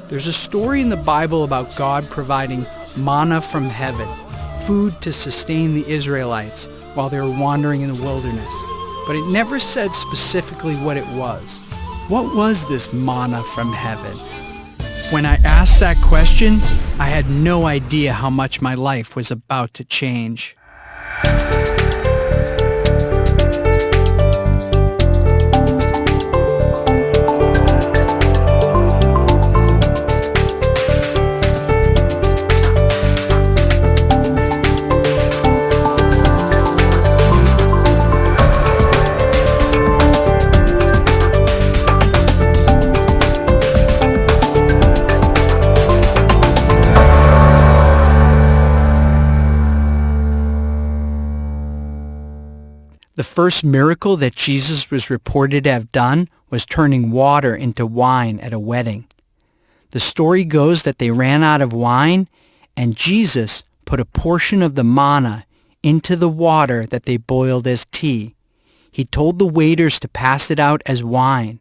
There's a story in the Bible about God providing manna from heaven, food to sustain the Israelites while they were wandering in the wilderness. But it never said specifically what it was. What was this manna from heaven? When I asked that question, I had no idea how much my life was about to change. The first miracle that Jesus was reported to have done was turning water into wine at a wedding. The story goes that they ran out of wine, and Jesus put a portion of the manna into the water that they boiled as tea. He told the waiters to pass it out as wine.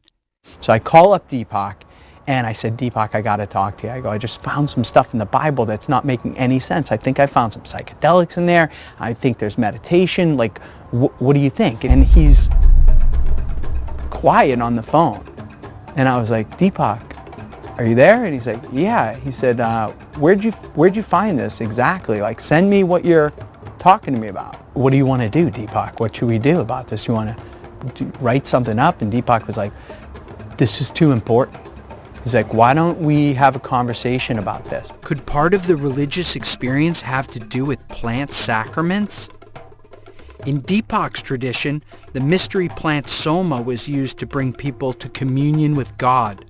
So I call up Deepak, and I said, Deepak, I got to talk to you. I just found some stuff in the Bible that's not making any sense. I think I found some psychedelics in there. I think there's meditation. Like, what do you think? And he's quiet on the phone. And I was like, Deepak, are you there? And he's like, yeah. He said, where'd you find this exactly? Like, send me what you're talking to me about. What do you want to do, Deepak? What should we do about this? You want to write something up? And Deepak was like, this is too important. He's like, why don't we have a conversation about this? Could part of the religious experience have to do with plant sacraments? In Deepak's tradition, the mystery plant soma was used to bring people to communion with God.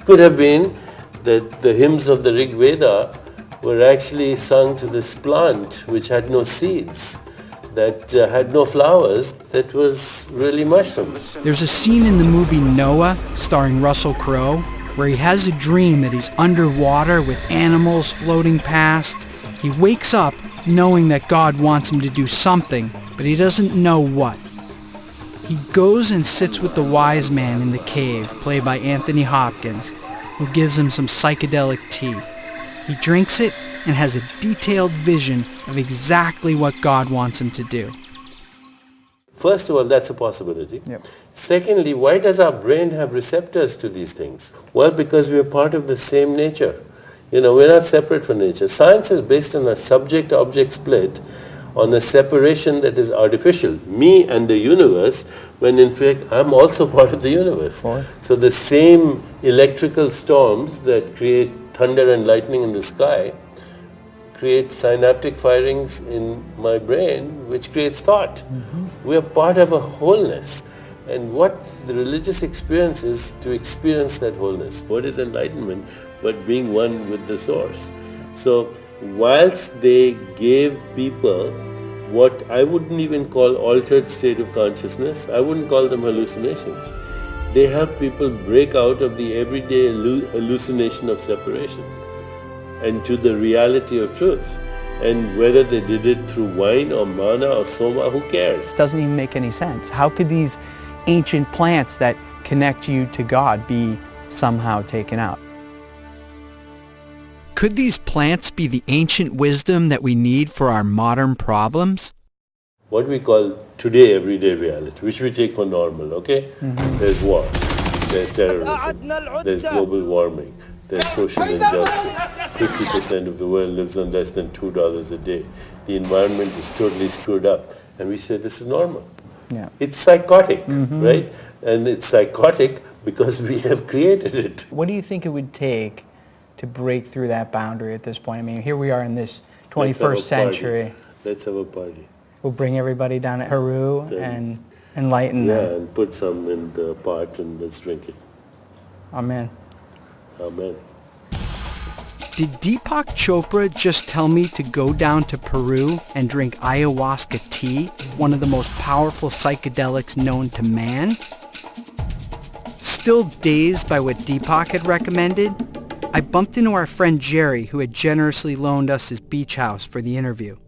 Could have been that the hymns of the Rig Veda were actually sung to this plant which had no seeds, that had no flowers, that was really mushrooms. There's a scene in the movie Noah, starring Russell Crowe, where he has a dream that he's underwater with animals floating past. He wakes up knowing that God wants him to do something, but he doesn't know what. He goes and sits with the wise man in the cave, played by Anthony Hopkins, who gives him some psychedelic tea. He drinks it and has a detailed vision of exactly what God wants him to do. First of all, that's a possibility. Yep. Secondly, why does our brain have receptors to these things? Well, because we are part of the same nature. We're not separate from nature. Science is based on a subject-object split, on a separation that is artificial, me and the universe, when in fact I'm also part of the universe. Right. So the same electrical storms that create thunder and lightning in the sky create synaptic firings in my brain, which creates thought. Mm-hmm. We are part of a wholeness. And what the religious experience is to experience that wholeness. What is enlightenment but being one with the source? So whilst they gave people what I wouldn't even call altered state of consciousness, I wouldn't call them hallucinations. They help people break out of the everyday hallucination of separation and to the reality of truth. And whether they did it through wine or manna or soma, who cares? It doesn't even make any sense. How could these ancient plants that connect you to God be somehow taken out? Could these plants be the ancient wisdom that we need for our modern problems? What we call today everyday reality, which we take for normal, okay? Mm-hmm. There's war, there's terrorism, there's global warming, there's social injustice. 50% of the world lives on less than $2 a day. The environment is totally screwed up. And we say this is normal. Yeah. It's psychotic, right? And it's psychotic because we have created it. What do you think it would take to break through that boundary at this point? I mean, here we are in this 21st century. Let's have a party. We'll bring everybody down to Peru and enlighten them. Yeah, and put some in the pot and let's drink it. Amen. Amen. Did Deepak Chopra just tell me to go down to Peru and drink ayahuasca tea, one of the most powerful psychedelics known to man? Still dazed by what Deepak had recommended, I bumped into our friend Jerry, who had generously loaned us his beach house for the interview.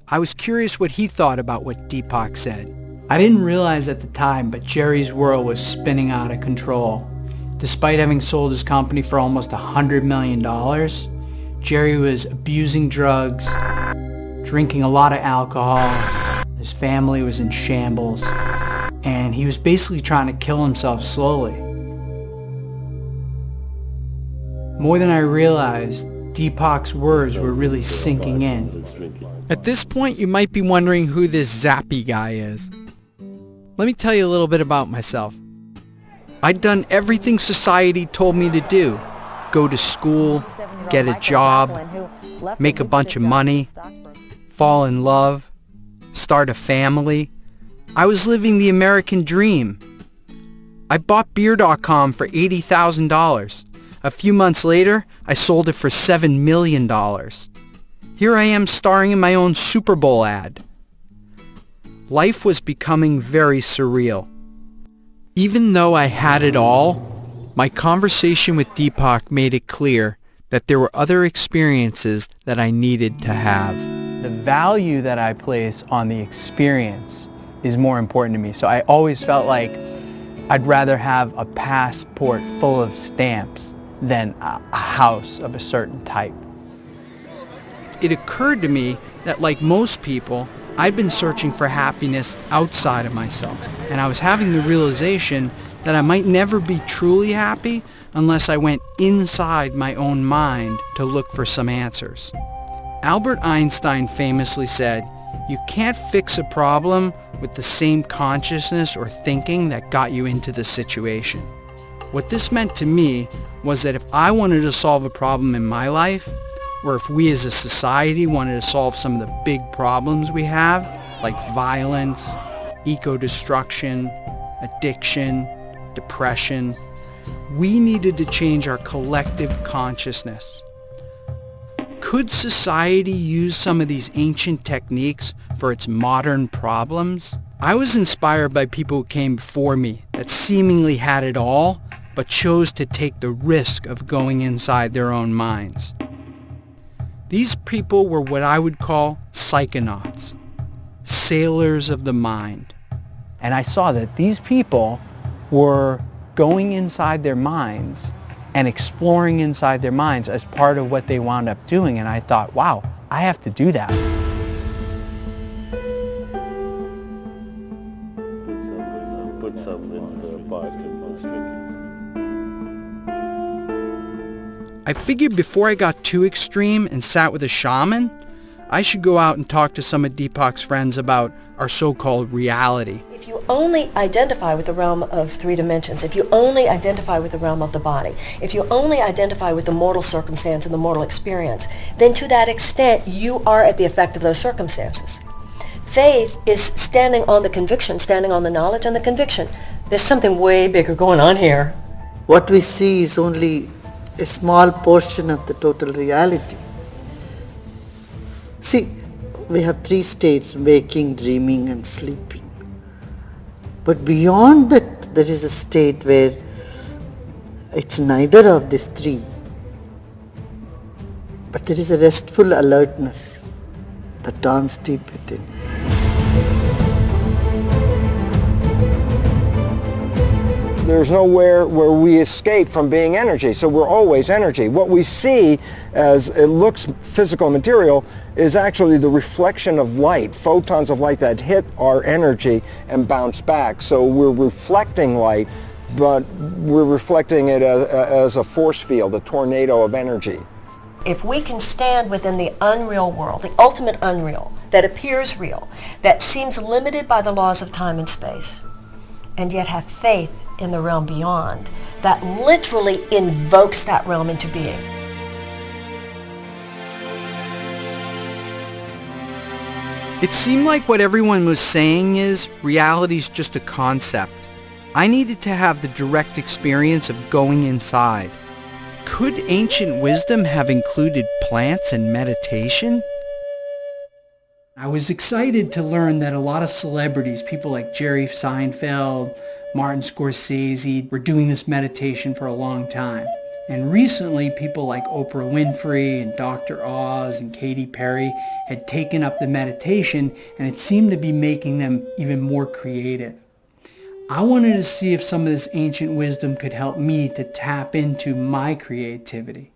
I was curious what he thought about what Deepak said. I didn't realize at the time, but Jerry's world was spinning out of control. Despite having sold his company for almost $100 million, Jerry was abusing drugs, drinking a lot of alcohol, his family was in shambles, and he was basically trying to kill himself slowly. More than I realized, Deepak's words were really sinking in. At this point, you might be wondering who this Zappy guy is. Let me tell you a little bit about myself. I'd done everything society told me to do. Go to school, get a job, make a bunch of money, fall in love, start a family. I was living the American dream. I bought Beer.com for $80,000. A few months later, I sold it for $7 million. Here I am starring in my own Super Bowl ad. Life was becoming very surreal. Even though I had it all, my conversation with Deepak made it clear that there were other experiences that I needed to have. The value that I place on the experience is more important to me. So I always felt like I'd rather have a passport full of stamps than a house of a certain type. It occurred to me that, like most people, I'd been searching for happiness outside of myself, and I was having the realization that I might never be truly happy unless I went inside my own mind to look for some answers. Albert Einstein famously said, "You can't fix a problem with the same consciousness or thinking that got you into the situation." What this meant to me was that if I wanted to solve a problem in my life, or if we as a society wanted to solve some of the big problems we have, like violence, eco-destruction, addiction, depression, we needed to change our collective consciousness. Could society use some of these ancient techniques for its modern problems? I was inspired by people who came before me that seemingly had it all, but chose to take the risk of going inside their own minds. These people were what I would call psychonauts, sailors of the mind. And I saw that these people were going inside their minds and exploring inside their minds as part of what they wound up doing. And I thought, wow, I have to do that. Put some in the pot and was drinking. I figured before I got too extreme and sat with a shaman, I should go out and talk to some of Deepak's friends about our so-called reality. If you only identify with the realm of three dimensions, if you only identify with the realm of the body, if you only identify with the mortal circumstance and the mortal experience, then to that extent you are at the effect of those circumstances. Faith is standing on the conviction, standing on the knowledge and the conviction. There's something way bigger going on here. What we see is only a small portion of the total reality. See, we have three states: waking, dreaming and sleeping. But beyond that, there is a state where it's neither of these three, but there is a restful alertness that dawns deep within. There's nowhere where we escape from being energy, so we're always energy. What we see as it looks physical material is actually the reflection of light, photons of light that hit our energy and bounce back. So we're reflecting light, but we're reflecting it as a force field, a tornado of energy. If we can stand within the unreal world, the ultimate unreal, that appears real, that seems limited by the laws of time and space, and yet have faith in the realm beyond, that literally invokes that realm into being. It seemed like what everyone was saying is reality's just a concept. I needed to have the direct experience of going inside. Could ancient wisdom have included plants and meditation? I was excited to learn that a lot of celebrities, people like Jerry Seinfeld, Martin Scorsese, were doing this meditation for a long time. And recently, people like Oprah Winfrey and Dr. Oz and Katy Perry had taken up the meditation, and it seemed to be making them even more creative. I wanted to see if some of this ancient wisdom could help me to tap into my creativity.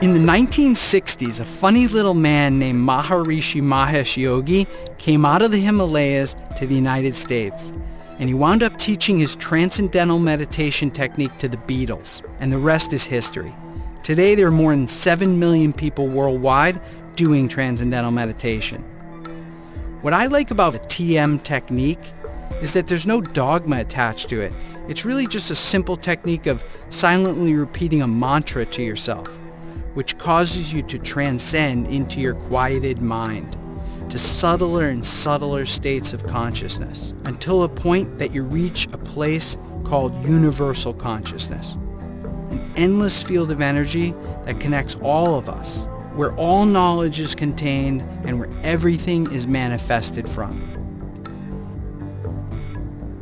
In the 1960s, a funny little man named Maharishi Mahesh Yogi came out of the Himalayas to the United States, and he wound up teaching his transcendental meditation technique to the Beatles, and the rest is history. Today, there are more than 7 million people worldwide doing transcendental meditation. What I like about the TM technique is that there's no dogma attached to it. It's really just a simple technique of silently repeating a mantra to yourself, which causes you to transcend into your quieted mind, to subtler and subtler states of consciousness, until a point that you reach a place called universal consciousness, an endless field of energy that connects all of us, where all knowledge is contained and where everything is manifested from.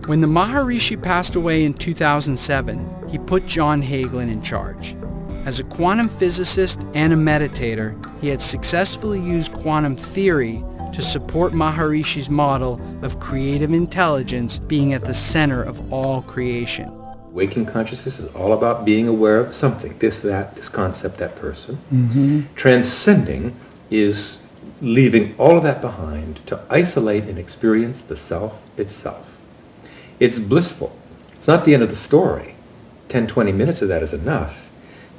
When the Maharishi passed away in 2007, he put John Hagelin in charge. As a quantum physicist and a meditator, he had successfully used quantum theory to support Maharishi's model of creative intelligence being at the center of all creation. Waking consciousness is all about being aware of something, this, that, this concept, that person. Transcending is leaving all of that behind to isolate and experience the self itself. It's blissful. It's not the end of the story. 10, 20 minutes of that is enough.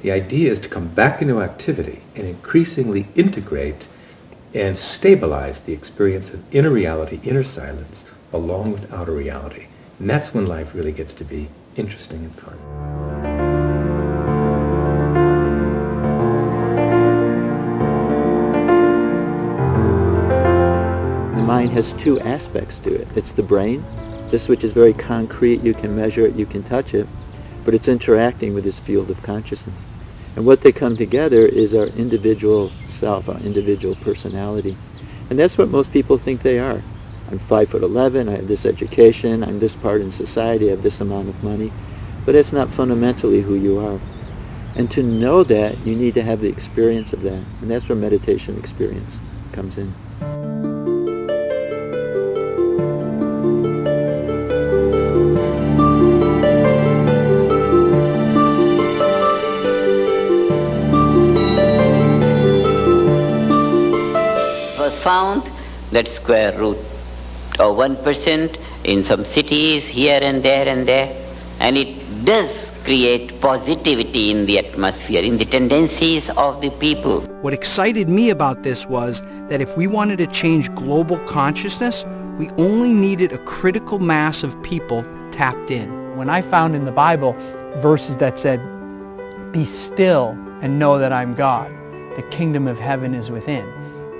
The idea is to come back into activity and increasingly integrate and stabilize the experience of inner reality, inner silence, along with outer reality. And that's when life really gets to be interesting and fun. The mind has two aspects to it. It's the brain, this which is very concrete, you can measure it, you can touch it, but it's interacting with this field of consciousness. And what they come together is our individual self, our individual personality. And that's what most people think they are. I'm 5'11", I have this education, I'm this part in society, I have this amount of money. But that's not fundamentally who you are. And to know that, you need to have the experience of that. And that's where meditation experience comes in. Found that square root of 1% in some cities here and there, and it does create positivity in the atmosphere, in the tendencies of the people. What excited me about this was that if we wanted to change global consciousness, we only needed a critical mass of people tapped in. When I found in the Bible verses that said, "Be still and know that I'm God, the kingdom of heaven is within,"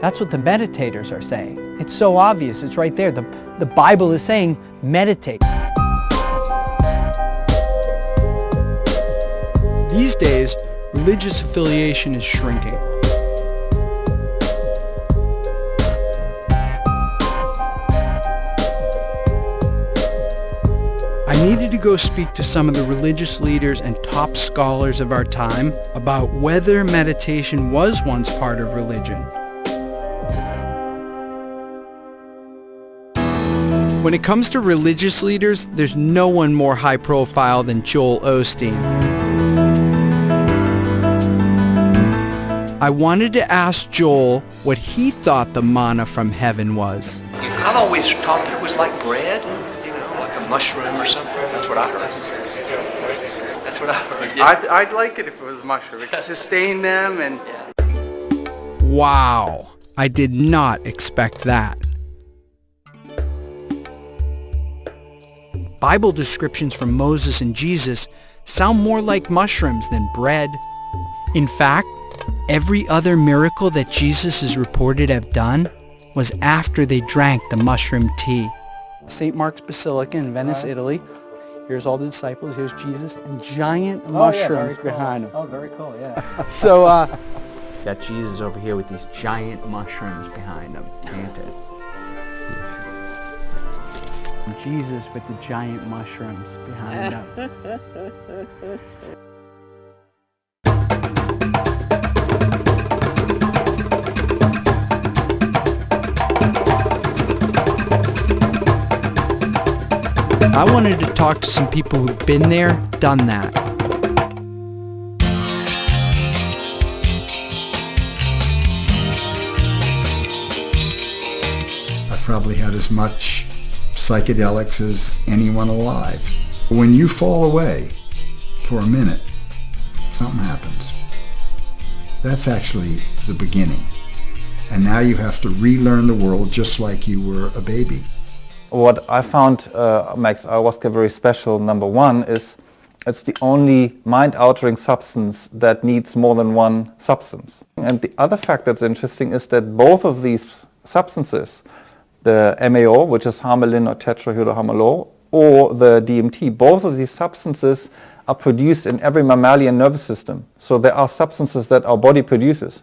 that's what the meditators are saying. It's so obvious. It's right there. The Bible is saying, meditate. These days, religious affiliation is shrinking. I needed to go speak to some of the religious leaders and top scholars of our time about whether meditation was once part of religion. When it comes to religious leaders, there's no one more high profile than Joel Osteen. I wanted to ask Joel what he thought the manna from heaven was. I've always thought that it was like bread, like a mushroom or something. That's what I heard. That's what I heard. Yeah. I'd like it if it was mushroom. It could sustain them and... Wow, I did not expect that. Bible descriptions from Moses and Jesus sound more like mushrooms than bread. In fact, every other miracle that Jesus is reported to have done was after they drank the mushroom tea. St. Mark's Basilica in Venice, Italy. Here's all the disciples. Here's Jesus and giant mushrooms behind him. Oh, very cool, yeah. So, got Jesus over here with these giant mushrooms behind him, painted. Jesus with the giant mushrooms behind him. wanted to talk to some people who've been there, done that. I've probably had as much psychedelics as anyone alive. When you fall away for a minute, something happens. That's actually the beginning. And now you have to relearn the world just like you were a baby. What I found makes ayahuasca very special, number one, is it's the only mind-altering substance that needs more than one substance. And the other fact that's interesting is that both of these substances, the MAO, which is harmaline or tetrahydroharmalol, or the DMT, both of these substances are produced in every mammalian nervous system. So there are substances that our body produces.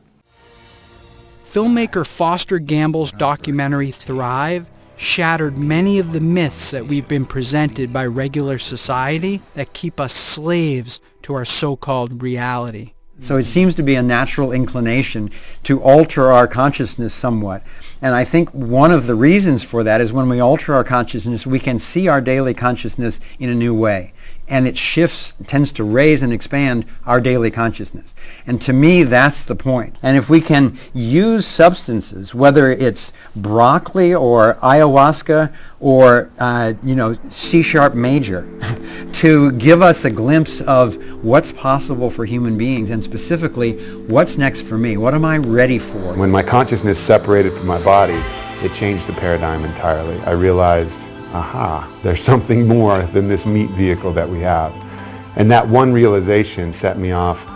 Filmmaker Foster Gamble's documentary Thrive shattered many of the myths that we've been presented by regular society that keep us slaves to our so-called reality. So it seems to be a natural inclination to alter our consciousness somewhat. And I think one of the reasons for that is when we alter our consciousness, we can see our daily consciousness in a new way. And it shifts, tends to raise and expand our daily consciousness. And to me, that's the point. And if we can use substances, whether it's broccoli or ayahuasca or, C-sharp major, to give us a glimpse of what's possible for human beings, and specifically, what's next for me? What am I ready for? When my consciousness separated from my body, it changed the paradigm entirely. I realized, aha, there's something more than this meat vehicle that we have. And that one realization set me off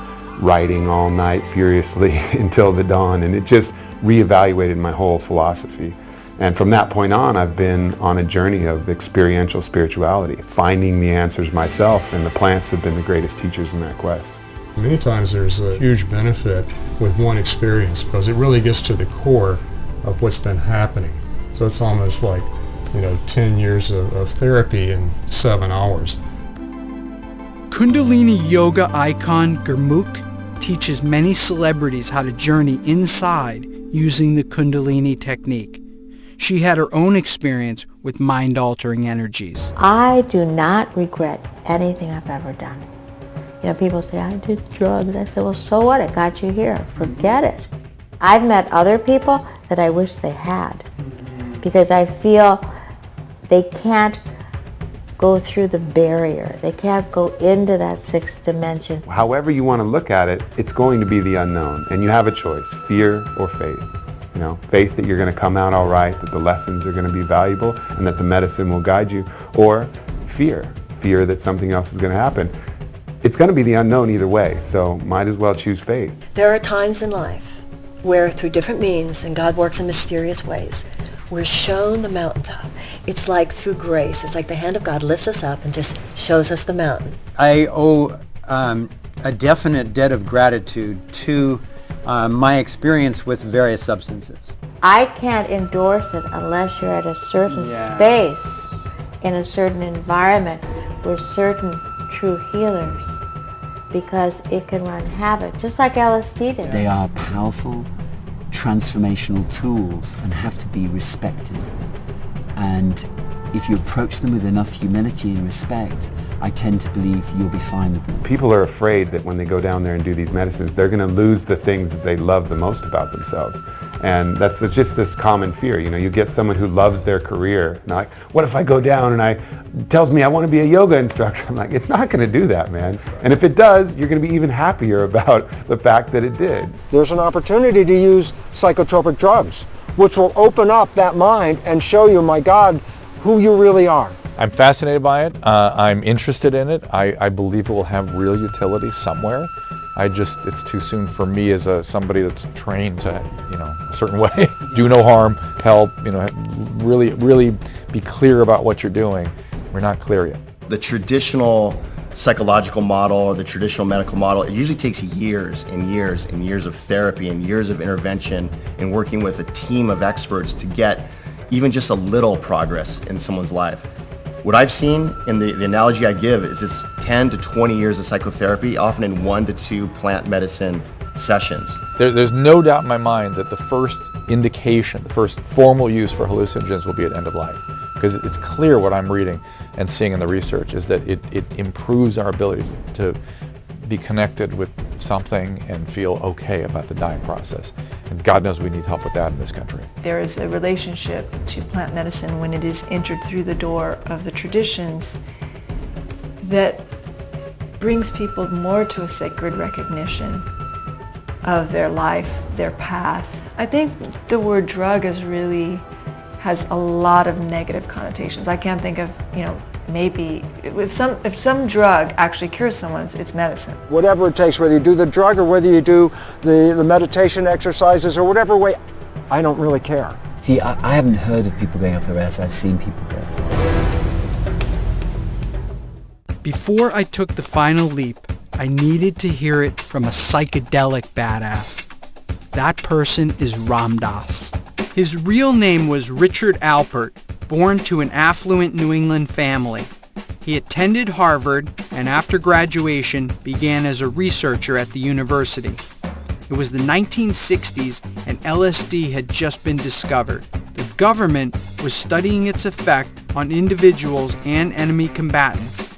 writing all night furiously until the dawn, and it just reevaluated my whole philosophy. And from that point on, I've been on a journey of experiential spirituality, finding the answers myself, and the plants have been the greatest teachers in that quest. Many times there's a huge benefit with one experience because it really gets to the core of what's been happening. So it's almost like 10 years of therapy in 7 hours. Kundalini yoga icon Gurmukh teaches many celebrities how to journey inside using the Kundalini technique. She had her own experience with mind-altering energies. I do not regret anything I've ever done. People say, I did drugs. I said, well, so what? It got you here. Forget it. I've met other people that I wish they had because I feel they can't go through the barrier. They can't go into that sixth dimension. However you want to look at it, it's going to be the unknown, and you have a choice, fear or faith. Faith that you're going to come out all right, that the lessons are going to be valuable, and that the medicine will guide you, or fear that something else is going to happen. It's going to be the unknown either way, so might as well choose faith. There are times in life where through different means, and God works in mysterious ways, we're shown the mountaintop. It's like through grace. It's like the hand of God lifts us up and just shows us the mountain. I owe a definite debt of gratitude to my experience with various substances. I can't endorse it unless you're at a certain space, in a certain environment, with certain true healers, because it can run havoc, just like LSD did. They are powerful, transformational tools and have to be respected. And if you approach them with enough humility and respect, I tend to believe you'll be fine with them. People are afraid that when they go down there and do these medicines, they're going to lose the things that they love the most about themselves. And that's just this common fear. You get someone who loves their career, and like, what if I go down and tells me I want to be a yoga instructor? I'm like, it's not going to do that, man. And if it does, you're going to be even happier about the fact that it did. There's an opportunity to use psychotropic drugs, which will open up that mind and show you, my God, who you really are. I'm fascinated by it. I'm interested in it. I believe it will have real utility somewhere. It's too soon for me as somebody that's trained to, a certain way. Do no harm, help, really be clear about what you're doing. We're not clear yet. The traditional psychological model or the traditional medical model, it usually takes years and years and years of therapy and years of intervention and working with a team of experts to get even just a little progress in someone's life. What I've seen, and the analogy I give, is it's 10 to 20 years of psychotherapy, often in 1 to 2 plant medicine sessions. There's no doubt in my mind that the first indication, the first formal use for hallucinogens will be at end of life. Because it's clear what I'm reading and seeing in the research is that it improves our ability to be connected with something and feel okay about the dying process. And God knows we need help with that in this country. There is a relationship to plant medicine when it is entered through the door of the traditions that brings people more to a sacred recognition of their life, their path. I think the word drug has a lot of negative connotations. I can't think of, maybe if some drug actually cures someone, it's medicine. Whatever it takes, whether you do the drug or whether you do the meditation exercises or whatever way, I don't really care. See, I haven't heard of people going off their ass. I've seen people go off their ass. Before I took the final leap, I needed to hear it from a psychedelic badass. That person is Ram Dass. His real name was Richard Alpert, born to an affluent New England family. He attended Harvard and after graduation began as a researcher at the university. It was the 1960s and LSD had just been discovered. The government was studying its effect on individuals and enemy combatants.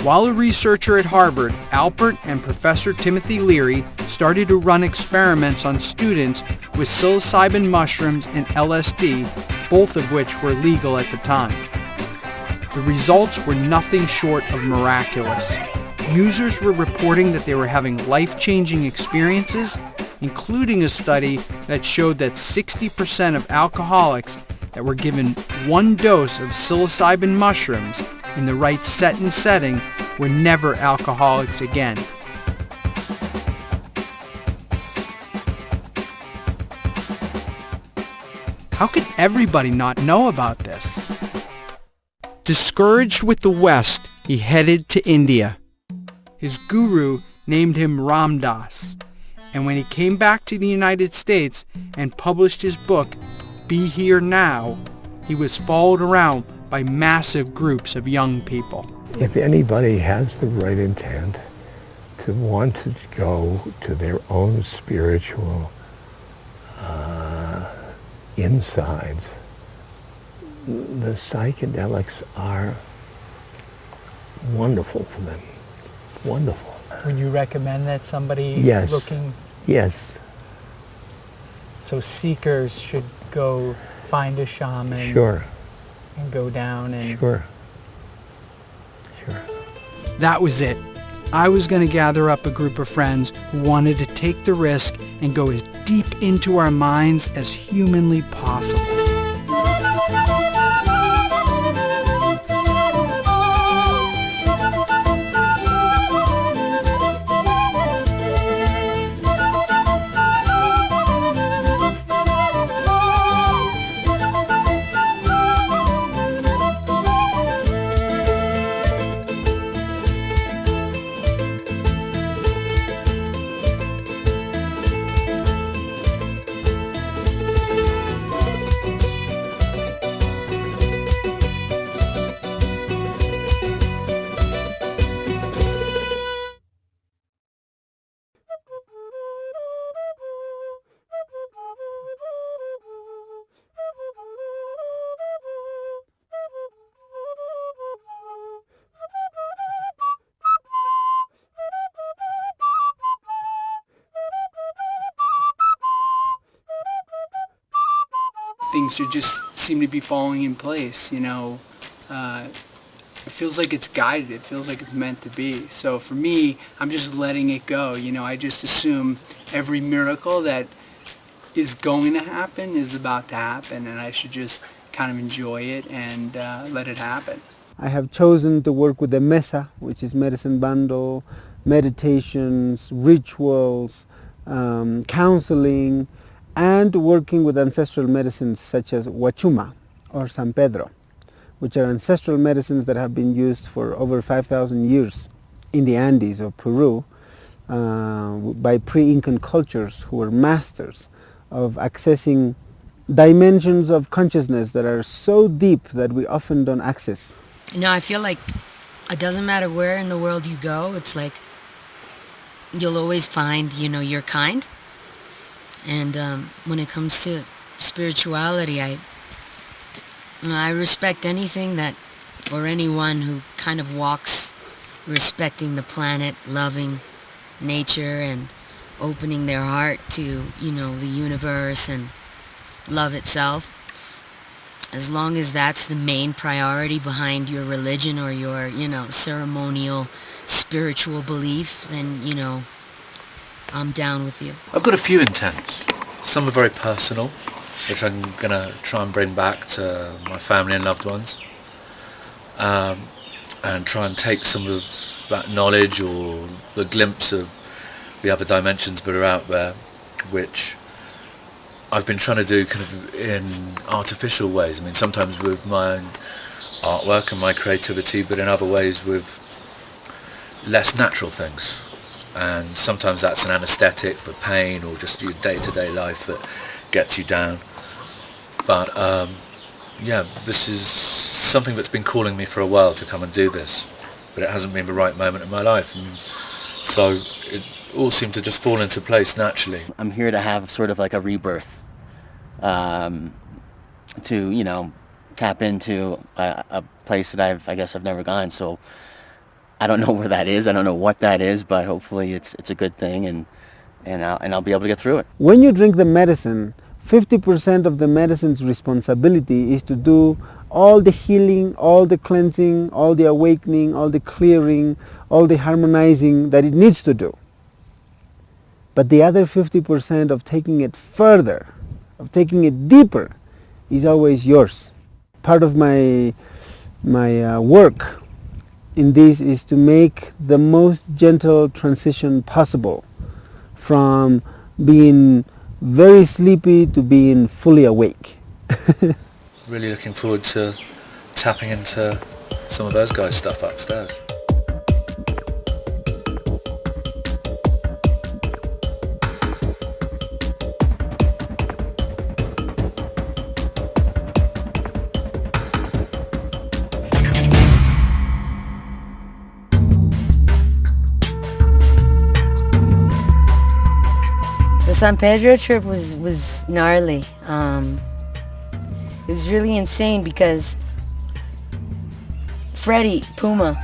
While a researcher at Harvard, Alpert and Professor Timothy Leary started to run experiments on students with psilocybin mushrooms and LSD, both of which were legal at the time. The results were nothing short of miraculous. Users were reporting that they were having life-changing experiences, including a study that showed that 60% of alcoholics that were given one dose of psilocybin mushrooms in the right set and setting were never alcoholics again. How could everybody not know about this? Discouraged with the West, he headed to India. His guru named him Ram Dass, and when he came back to the United States and published his book, Be Here Now, he was followed around by massive groups of young people. If anybody has the right intent to want to go to their own spiritual insides, the psychedelics are wonderful for them. Wonderful. Would you recommend that somebody Yes. looking? Yes. So seekers should go find a shaman. Sure. And go down and. Sure. That was it. I was going to gather up a group of friends who wanted to take the risk and go as deep into our minds as humanly possible. Things should just seem to be falling in place, It feels like it's guided. It feels like it's meant to be. So for me, I'm just letting it go. I just assume every miracle that is going to happen is about to happen, and I should just kind of enjoy it and let it happen. I have chosen to work with the Mesa, which is medicine bundle, meditations, rituals, counseling, and working with ancestral medicines such as Huachuma or San Pedro, which are ancestral medicines that have been used for over 5,000 years in the Andes of Peru by pre-Incan cultures who were masters of accessing dimensions of consciousness that are so deep that we often don't access. I feel like it doesn't matter where in the world you go, it's like you'll always find, your kind. And when it comes to spirituality, I respect anything that, or anyone who kind of walks respecting the planet, loving nature, and opening their heart to, you know, the universe and love itself. As long as that's the main priority behind your religion or your, you know, ceremonial, spiritual belief, then, you know, I'm down with you. I've got a few intents. Some are very personal, which I'm going to try and bring back to my family and loved ones. And try and take some of that knowledge or the glimpse of the other dimensions that are out there, which I've been trying to do kind of in artificial ways. I mean, sometimes with my artwork and my creativity, but in other ways with less natural things. And sometimes that's an anesthetic for pain or just your day-to-day life that gets you down. But yeah, this is something that's been calling me for a while to come and do this, but it hasn't been the right moment in my life, and so it all seemed to just fall into place naturally. I'm here to have sort of like a rebirth, to, you know, tap into a place that I guess I've never gone. So I don't know where that is. I don't know what that is, but hopefully it's a good thing, and I'll be able to get through it. When you drink the medicine, 50% of the medicine's responsibility is to do all the healing, all the cleansing, all the awakening, all the clearing, all the harmonizing that it needs to do. But the other 50% of taking it further, of taking it deeper, is always yours. Part of my work in this is to make the most gentle transition possible from being very sleepy to being fully awake. Really looking forward to tapping into some of those guys' stuff upstairs. The San Pedro trip was gnarly. It was really insane because Freddie Puma,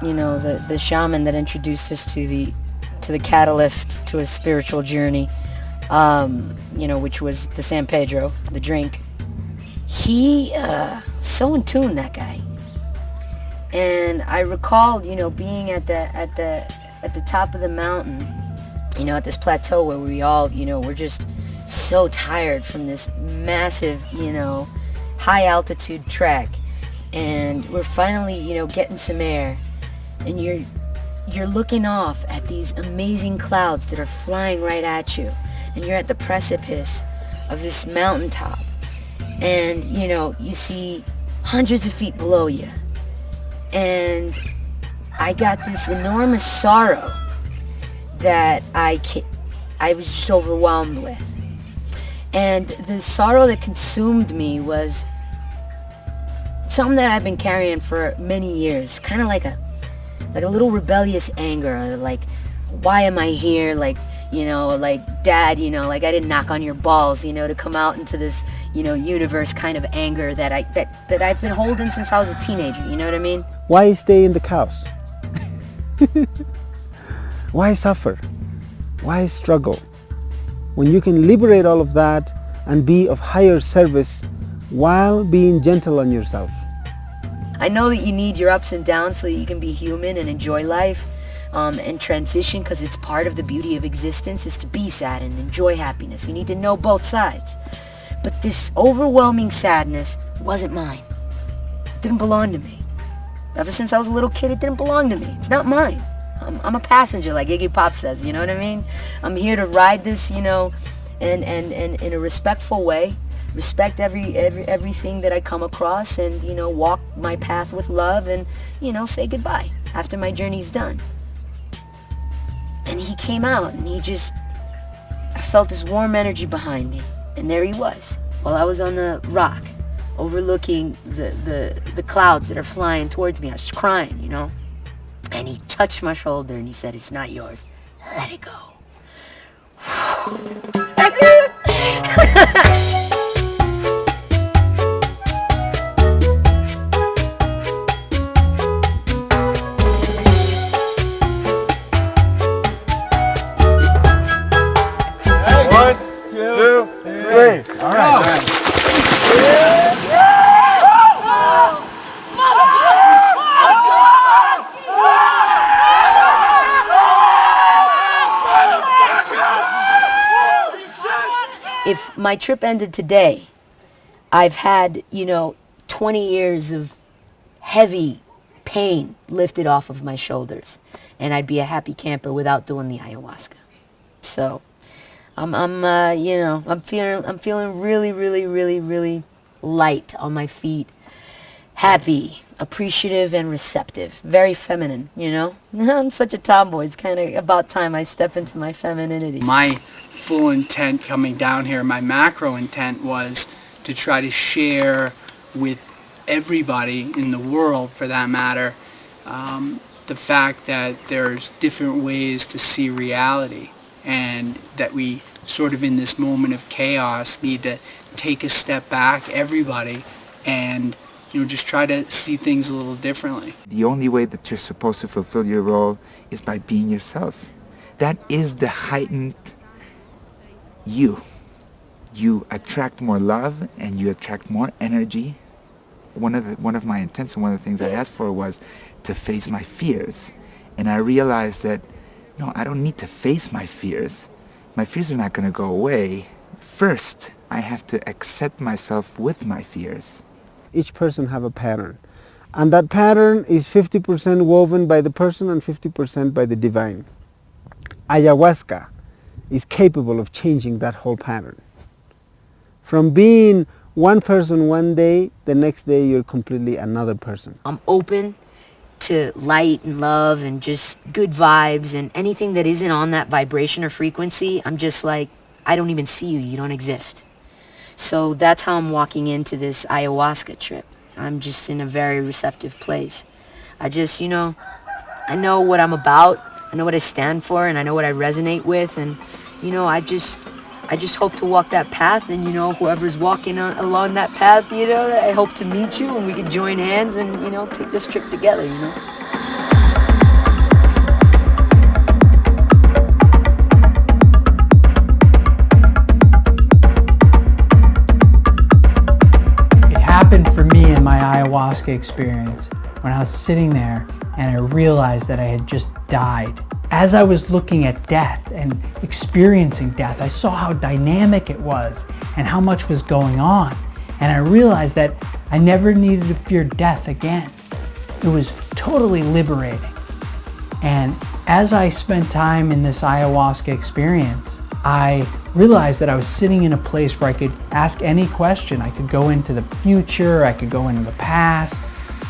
you know, the shaman that introduced us to the catalyst to a spiritual journey, you know, which was the San Pedro, the drink. He so in tune, that guy. And I recalled, you know, being at the top of the mountain, you know, at this plateau where we all, you know, we're just so tired from this massive, you know, high altitude trek, and we're finally, you know, getting some air, and you're looking off at these amazing clouds that are flying right at you, and you're at the precipice of this mountaintop, and, you know, you see hundreds of feet below you, and I got this enormous sorrow that I was just overwhelmed with. And the sorrow that consumed me was something that I've been carrying for many years, kind of like a little rebellious anger, like, why am I here? Like, you know, like, Dad, you know, like, I didn't knock on your balls, you know, to come out into this, you know, universe kind of anger that I've been holding since I was a teenager, you know what I mean? Why stay in the chaos? Why suffer? Why struggle? When you can liberate all of that and be of higher service while being gentle on yourself. I know that you need your ups and downs so that you can be human and enjoy life and transition, because it's part of the beauty of existence is to be sad and enjoy happiness. You need to know both sides. But this overwhelming sadness wasn't mine. It didn't belong to me. Ever since I was a little kid, it didn't belong to me. It's not mine. I'm a passenger, like Iggy Pop says, you know what I mean? I'm here to ride this, you know, and in a respectful way, respect everything that I come across, and, you know, walk my path with love, and, you know, say goodbye after my journey's done. And he came out, and I felt this warm energy behind me, and there he was, while I was on the rock, overlooking the clouds that are flying towards me. I was crying, you know. And he touched my shoulder and he said, "It's not yours. Let it go." if my trip ended today, I've had, 20 years of heavy pain lifted off of my shoulders, and I'd be a happy camper without doing the ayahuasca. So, I'm feeling really, really, really, really light on my feet, happy, appreciative, and receptive. Very feminine, I'm such a tomboy. It's kind of about time I step into my femininity. My full intent coming down here, my macro intent was to try to share with everybody in the world, for that matter, the fact that there's different ways to see reality, and that we sort of in this moment of chaos need to take a step back, everybody, and just try to see things a little differently. The only way that you're supposed to fulfill your role is by being yourself. That is the heightened you. You attract more love and you attract more energy. One of my intents and one of the things I asked for was to face my fears. And I realized that, no, I don't need to face my fears. My fears are not going to go away. First, I have to accept myself with my fears. Each person have a pattern. And that pattern is 50% woven by the person and 50% by the divine. Ayahuasca is capable of changing that whole pattern. From being one person one day, the next day you're completely another person. I'm open to light and love and just good vibes, and anything that isn't on that vibration or frequency, I'm just like, I don't even see you, you don't exist. So that's how I'm walking into this ayahuasca trip. I'm just in a very receptive place. I just, I know what I'm about, I know what I stand for, and I know what I resonate with, and, I just hope to walk that path, and, whoever's walking along that path, I hope to meet you, and we can join hands and, take this trip together, It happened for me in my ayahuasca experience when I was sitting there and I realized that I had just died. As I was looking at death and experiencing death, I saw how dynamic it was and how much was going on. And I realized that I never needed to fear death again. It was totally liberating. And as I spent time in this ayahuasca experience, I realized that I was sitting in a place where I could ask any question. I could go into the future, I could go into the past,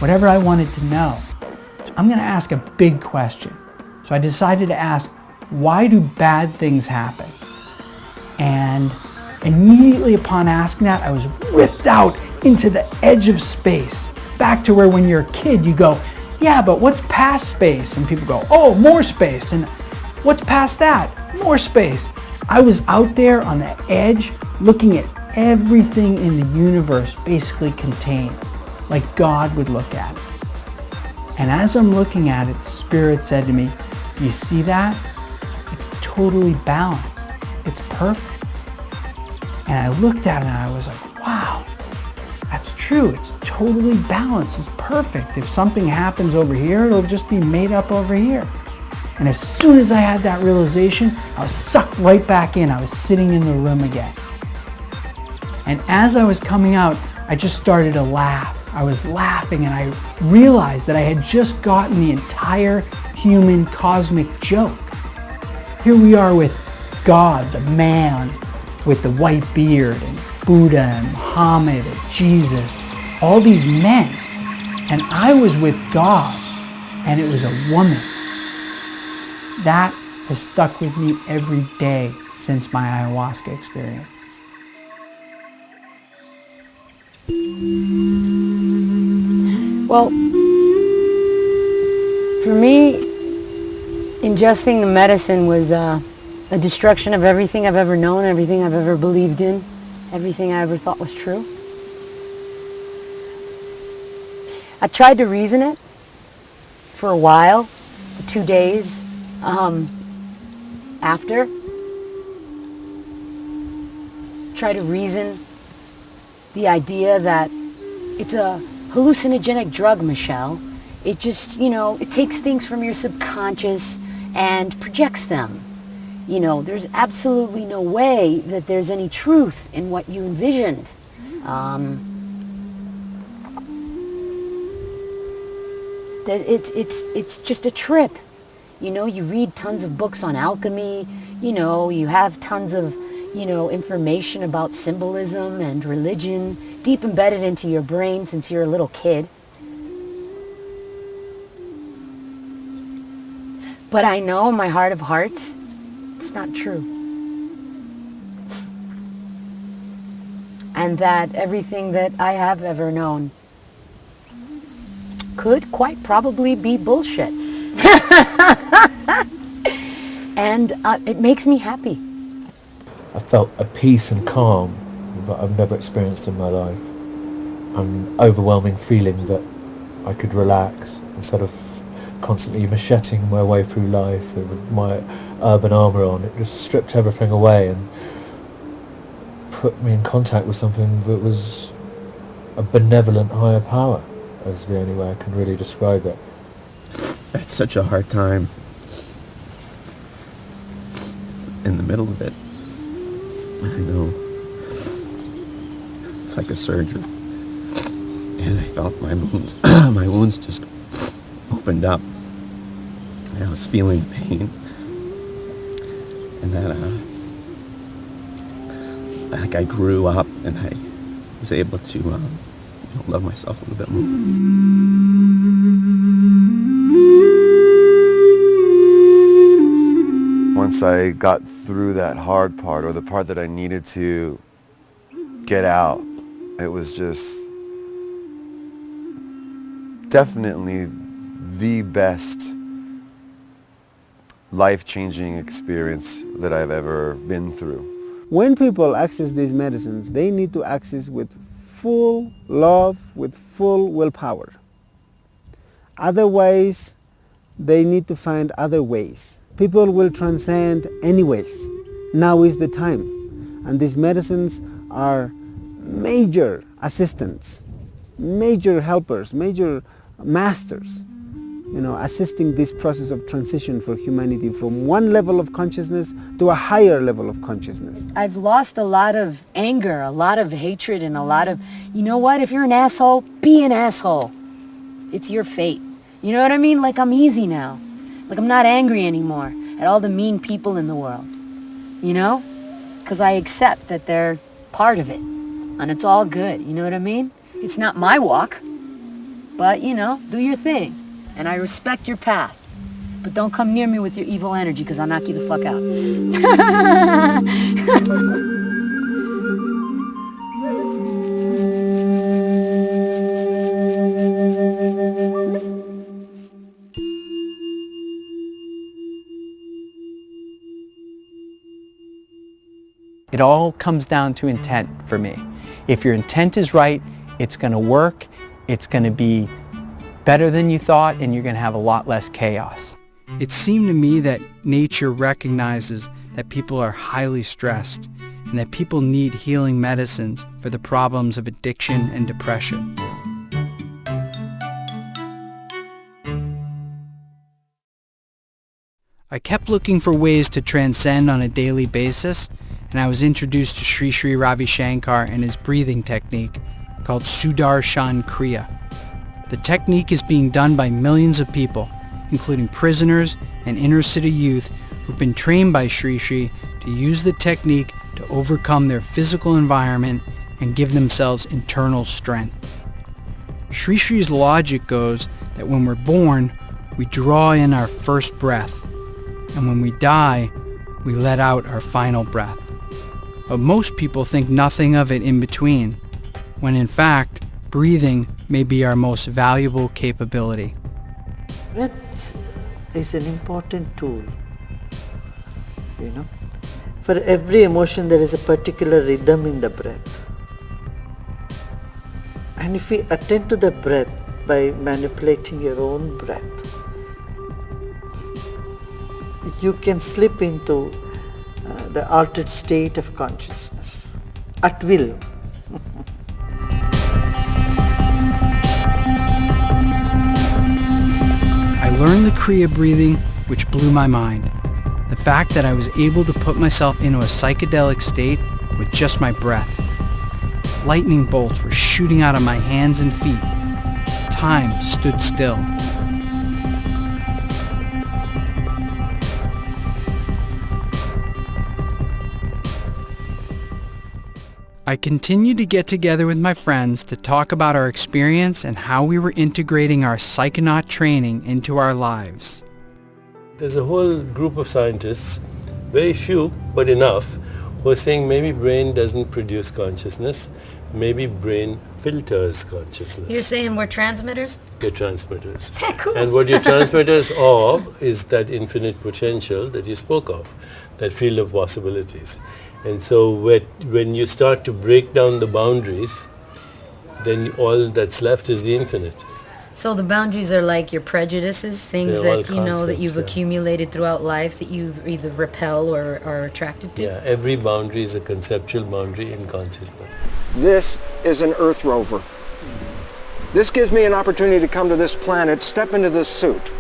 whatever I wanted to know. So I'm going to ask a big question. So I decided to ask, why do bad things happen? And immediately upon asking that, I was whipped out into the edge of space. Back to where when you're a kid, you go, yeah, but what's past space? And people go, oh, more space. And what's past that? More space. I was out there on the edge looking at everything in the universe basically contained, like God would look at it. And as I'm looking at it, the Spirit said to me, you see that? It's totally balanced. It's perfect. And I looked at it and I was like, wow, that's true. It's totally balanced. It's perfect. If something happens over here, it'll just be made up over here. And as soon as I had that realization, I was sucked right back in. I was sitting in the room again. And as I was coming out, I just started to laugh. I was laughing and I realized that I had just gotten the entire human cosmic joke. Here we are with God, the man with the white beard, and Buddha and Muhammad and Jesus, all these men. And I was with God, and it was a woman. That has stuck with me every day since my ayahuasca experience. Well, for me, ingesting the medicine was a destruction of everything I've ever known, everything I've ever believed in, everything I ever thought was true. I tried to reason it for a while, the 2 days after. Try to reason the idea that it's a hallucinogenic drug, Michelle. It just, it takes things from your subconscious and projects them. You know, there's absolutely no way that there's any truth in what you envisioned. That it's just a trip. You know, you read tons of books on alchemy, you know, you have tons of, you know, information about symbolism and religion deep embedded into your brain since you're a little kid. But I know in my heart of hearts, it's not true. And that everything that I have ever known could quite probably be bullshit. And it makes me happy. I felt a peace and calm that I've never experienced in my life. An overwhelming feeling that I could relax instead of constantly macheting my way through life with my urban armour on. It just stripped everything away and put me in contact with something that was a benevolent higher power, is the only way I can really describe it. I had such a hard time in the middle of it. I know, like a surgeon, and I felt my wounds, my wounds just opened up, and I was feeling pain, and that like I grew up, and I was able to you know, love myself a little bit more. Once I got through that hard part, or the part that I needed to get out, it was just definitely the best life-changing experience that I've ever been through. When people access these medicines, they need to access with full love, with full willpower. Otherwise, they need to find other ways. People will transcend anyways. Now is the time. And these medicines are major assistants, major helpers, major masters, you know, assisting this process of transition for humanity from one level of consciousness to a higher level of consciousness. I've lost a lot of anger, a lot of hatred, and a lot of, you know what, if you're an asshole, be an asshole. It's your fate. You know what I mean? Like, I'm easy now. Like, I'm not angry anymore at all the mean people in the world, you know? Because I accept that they're part of it, and it's all good, you know what I mean? It's not my walk, but, you know, do your thing, and I respect your path. But don't come near me with your evil energy, because I'll knock you the fuck out. It all comes down to intent for me. If your intent is right, it's going to work, it's going to be better than you thought, and you're going to have a lot less chaos. It seemed to me that nature recognizes that people are highly stressed and that people need healing medicines for the problems of addiction and depression. I kept looking for ways to transcend on a daily basis, and I was introduced to Sri Sri Ravi Shankar and his breathing technique called Sudarshan Kriya. The technique is being done by millions of people, including prisoners and inner-city youth who've been trained by Sri Sri to use the technique to overcome their physical environment and give themselves internal strength. Sri Sri's logic goes that when we're born, we draw in our first breath, and when we die, we let out our final breath. But most people think nothing of it in between, when in fact, breathing may be our most valuable capability. Breath is an important tool, you know. For every emotion there is a particular rhythm in the breath. And if we attend to the breath by manipulating your own breath, you can slip into the altered state of consciousness at will. I learned the Kriya breathing, which blew my mind. The fact that I was able to put myself into a psychedelic state with just my breath. Lightning bolts were shooting out of my hands and feet. Time stood still. I continued to get together with my friends to talk about our experience and how we were integrating our psychonaut training into our lives. There's a whole group of scientists, very few, but enough, who are saying maybe brain doesn't produce consciousness, maybe brain filters consciousness. You're saying we're transmitters? You're transmitters. Cool. And what you're transmitters of is that infinite potential that you spoke of, that field of possibilities. And so when you start to break down the boundaries, then all that's left is the infinite. So the boundaries are like your prejudices, things They're that all you know that concepts, you've yeah. accumulated throughout life that you've either repel or are attracted to? Yeah, every boundary is a conceptual boundary in consciousness. This is an Earth rover. This gives me an opportunity to come to this planet, step into this suit,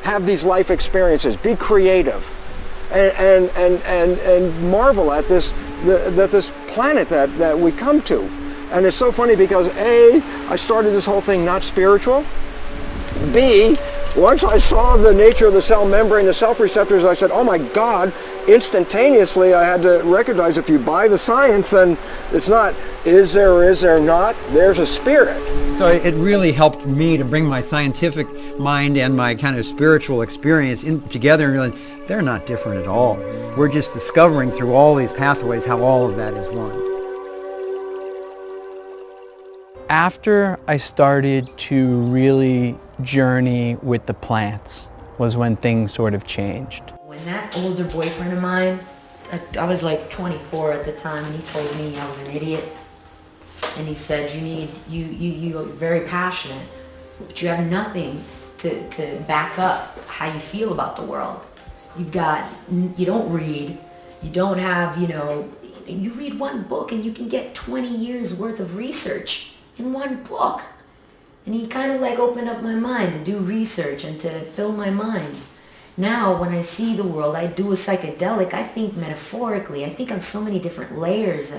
have these life experiences, be creative, and marvel at this planet that we come to. And it's so funny because A, I started this whole thing not spiritual. B, once I saw the nature of the cell membrane, the self-receptors, I said, oh my God, instantaneously I had to recognize if you buy the science, then it's not is there or is there not, there's a spirit. So it really helped me to bring my scientific mind and my kind of spiritual experience together and realize they're not different at all. We're just discovering through all these pathways how all of that is one. After I started to really journey with the plants was when things sort of changed. When that older boyfriend of mine, I was like 24 at the time, and he told me I was an idiot. And he said, you're very passionate, but you have nothing to back up how you feel about the world. You don't read, you don't have, you read one book and you can get 20 years worth of research in one book. And he kind of like opened up my mind to do research and to fill my mind. Now, when I see the world, I do a psychedelic, I think metaphorically, I think on so many different layers,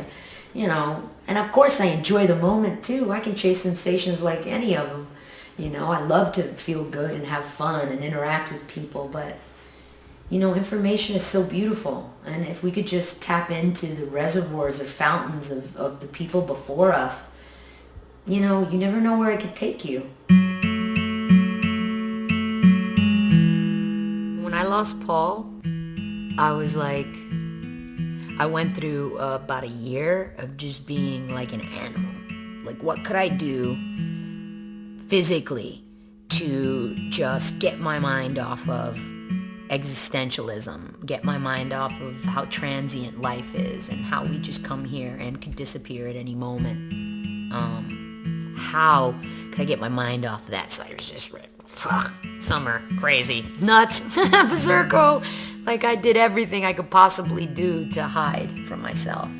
and of course I enjoy the moment too. I can chase sensations like any of them. I love to feel good and have fun and interact with people, but information is so beautiful, and if we could just tap into the reservoirs or fountains of the people before us, you never know where it could take you. When I lost Paul, I was like, I went through about a year of just being like an animal. Like, what could I do physically to just get my mind off of existentialism, get my mind off of how transient life is and how we just come here and could disappear at any moment. How could I get my mind off of that? So I was just, summer, crazy, nuts, berserko. Like I did everything I could possibly do to hide from myself.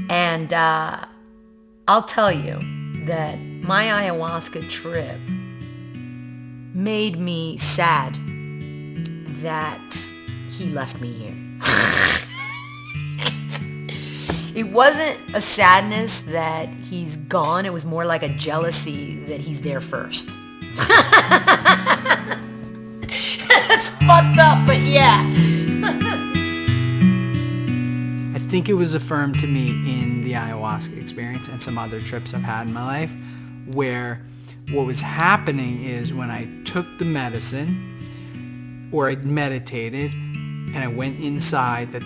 And I'll tell you that my ayahuasca trip made me sad that he left me here. It wasn't a sadness that he's gone. It was more like a jealousy that he's there first. That's fucked up, but yeah. I think it was affirmed to me in the ayahuasca experience and some other trips I've had in my life, where what was happening is when I took the medicine or I meditated and I went inside, that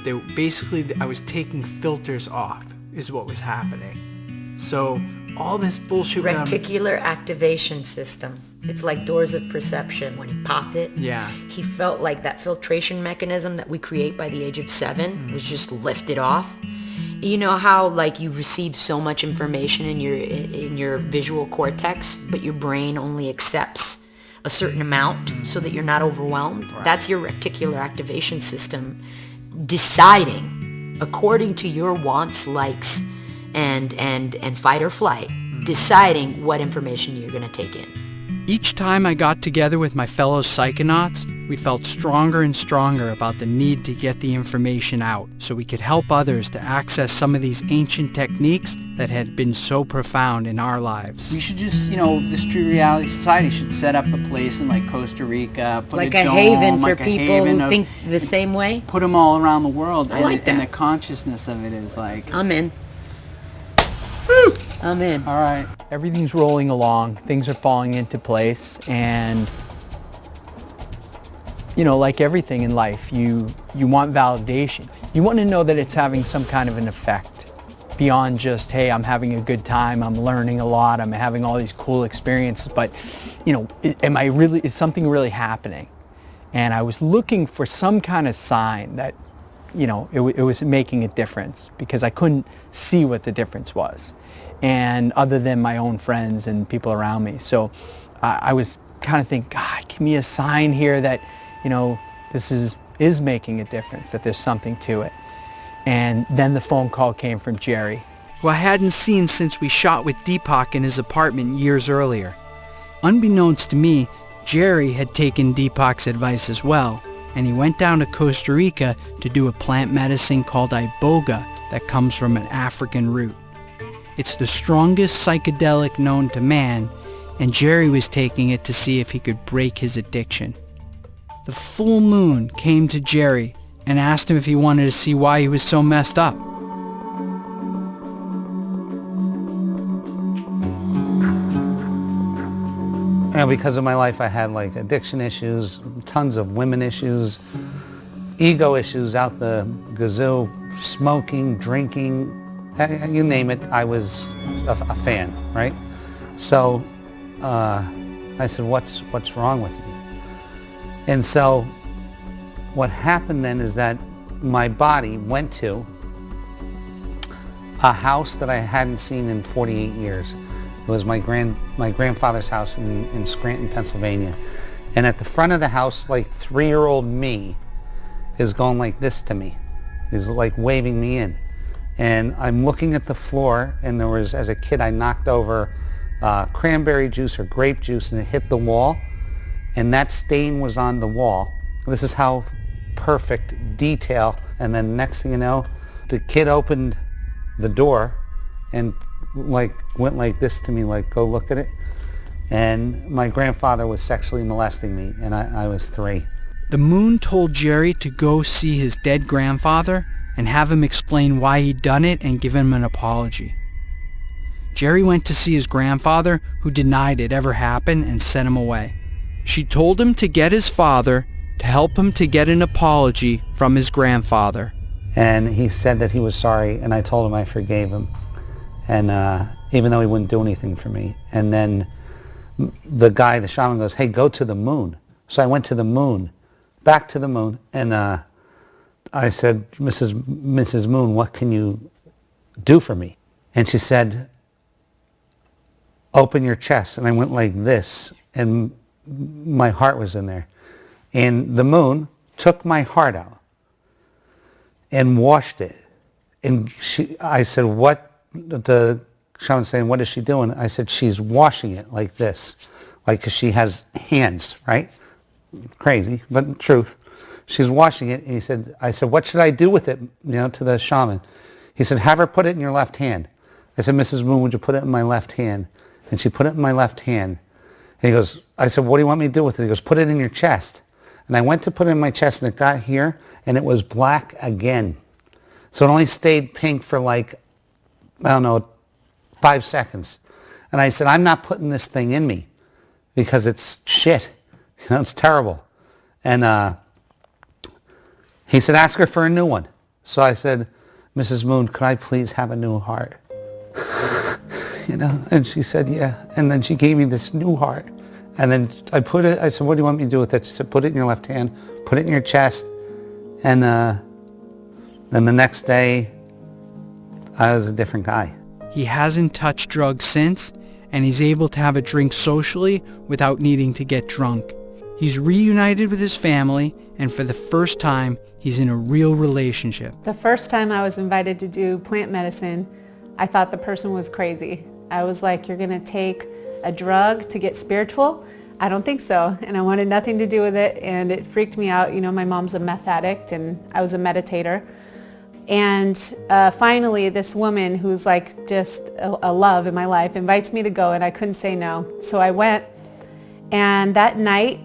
I was taking filters off is what was happening. So all this bullshit. Reticular activation system. It's like doors of perception. When he popped it, yeah, he felt like that filtration mechanism that we create by the age of 7 was just lifted off. You know how like you receive so much information in your visual cortex, but your brain only accepts a certain amount so that you're not overwhelmed? Right. That's your reticular activation system deciding according to your wants, likes, and fight or flight, deciding what information you're going to take in. Each time I got together with my fellow psychonauts, we felt stronger and stronger about the need to get the information out so we could help others to access some of these ancient techniques that had been so profound in our lives. We should just, the Street Reality Society should set up a place in like Costa Rica, put like a a dome, haven for like a people haven who of- think the same way. Put them all around the world, I like and that. the consciousness of it is like... I'm in. I'm in. All right. Everything's rolling along. Things are falling into place. And, like everything in life, you want validation. You want to know that it's having some kind of an effect beyond just, hey, I'm having a good time, I'm learning a lot, I'm having all these cool experiences. But, is something really happening? And I was looking for some kind of sign that, it was making a difference, because I couldn't see what the difference was, and other than my own friends and people around me. So I was kind of thinking, God, give me a sign here that, this is making a difference, that there's something to it. And then the phone call came from Jerry, who I hadn't seen since we shot with Deepak in his apartment years earlier. Unbeknownst to me, Jerry had taken Deepak's advice as well, and he went down to Costa Rica to do a plant medicine called iboga that comes from an African root. It's the strongest psychedelic known to man, and Jerry was taking it to see if he could break his addiction. The full moon came to Jerry and asked him if he wanted to see why he was so messed up. Because of my life, I had like addiction issues, tons of women issues, ego issues out the gazoo, smoking, drinking, you name it. I was a fan, right? So I said, what's wrong with me? And so what happened then is that my body went to a house that I hadn't seen in 48 years. It was my grandfather's house in Scranton, Pennsylvania. And at the front of the house, like 3-year-old me is going like this to me. He's like waving me in. And I'm looking at the floor, and there was, as a kid, I knocked over cranberry juice or grape juice, and it hit the wall. And that stain was on the wall. This is how perfect detail. And then next thing you know, the kid opened the door and went like this to me, like, go look at it. And my grandfather was sexually molesting me, and I was 3. The moon told Jerry to go see his dead grandfather and have him explain why he'd done it and give him an apology. Jerry went to see his grandfather, who denied it ever happened and sent him away. She told him to get his father to help him to get an apology from his grandfather. And he said that he was sorry, and I told him I forgave him. And even though he wouldn't do anything for me. And then the shaman goes, hey, go to the moon. So I went to the moon, back to the moon, and I said, Mrs. Moon, what can you do for me? And she said, open your chest. And I went like this, and my heart was in there. And the moon took my heart out and washed it. And I said, what? The shaman's saying, what is she doing? I said, she's washing it like this, like, 'cause she has hands, right? Crazy, but truth. She's washing it. And I said, what should I do with it, to the shaman? He said, have her put it in your left hand. I said, Mrs. Moon, would you put it in my left hand? And she put it in my left hand. And he goes, I said, what do you want me to do with it? He goes, put it in your chest. And I went to put it in my chest, and it got here, and it was black again. So it only stayed pink for 5 seconds. And I said, I'm not putting this thing in me because it's shit. It's terrible. And he said, ask her for a new one. So I said, Mrs. Moon, could I please have a new heart? And she said, yeah. And then she gave me this new heart. And then I said, what do you want me to do with it? She said, put it in your left hand, put it in your chest. And then the next day, I was a different guy. He hasn't touched drugs since, and he's able to have a drink socially without needing to get drunk. He's reunited with his family, and for the first time, he's in a real relationship. The first time I was invited to do plant medicine, I thought the person was crazy. I was like, you're going to take a drug to get spiritual? I don't think so. And I wanted nothing to do with it, and it freaked me out. You know, my mom's a meth addict and I was a meditator. And finally, this woman who's like just a love in my life invites me to go, and I couldn't say no. So I went, and that night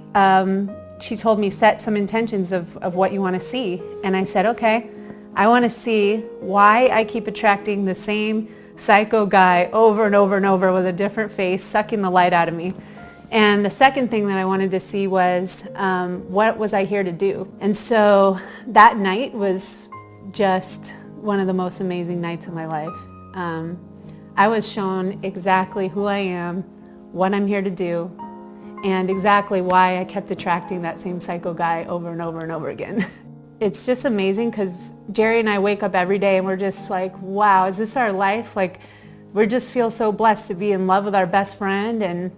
she told me, set some intentions of what you want to see. And I said, okay, I want to see why I keep attracting the same psycho guy over and over and over with a different face, sucking the light out of me. And the second thing that I wanted to see was what was I here to do? And so that night was just one of the most amazing nights of my life. I was shown exactly who I am, what I'm here to do, and exactly why I kept attracting that same psycho guy over and over and over again. It's just amazing because Jerry and I wake up every day and we're just like, wow, is this our life? Like, we just feel so blessed to be in love with our best friend and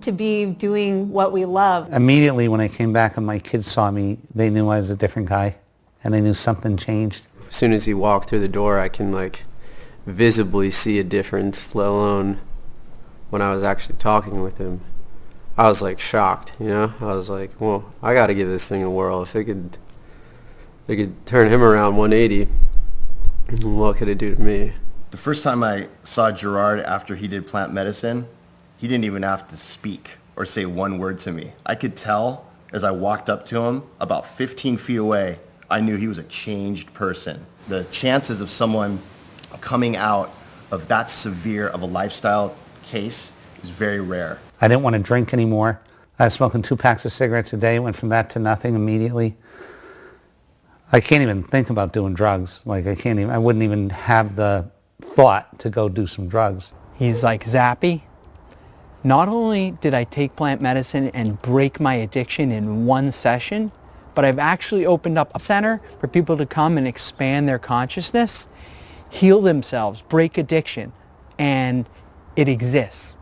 to be doing what we love. Immediately when I came back and my kids saw me, they knew I was a different guy and they knew something changed. As soon as he walked through the door, I can like visibly see a difference, let alone when I was actually talking with him. I was like shocked, you know? I was like, well, I gotta give this thing a whirl. If it could turn him around 180, what could it do to me? The first time I saw Gerard after he did plant medicine, he didn't even have to speak or say one word to me. I could tell as I walked up to him, about 15 feet away, I knew he was a changed person. The chances of someone coming out of that severe of a lifestyle case is very rare. I didn't want to drink anymore. I was smoking 2 packs of cigarettes a day, went from that to nothing immediately. I can't even think about doing drugs. Like I wouldn't even have the thought to go do some drugs. He's like Zappy. Not only did I take plant medicine and break my addiction in one session, but I've actually opened up a center for people to come and expand their consciousness, heal themselves, break addiction, and it exists.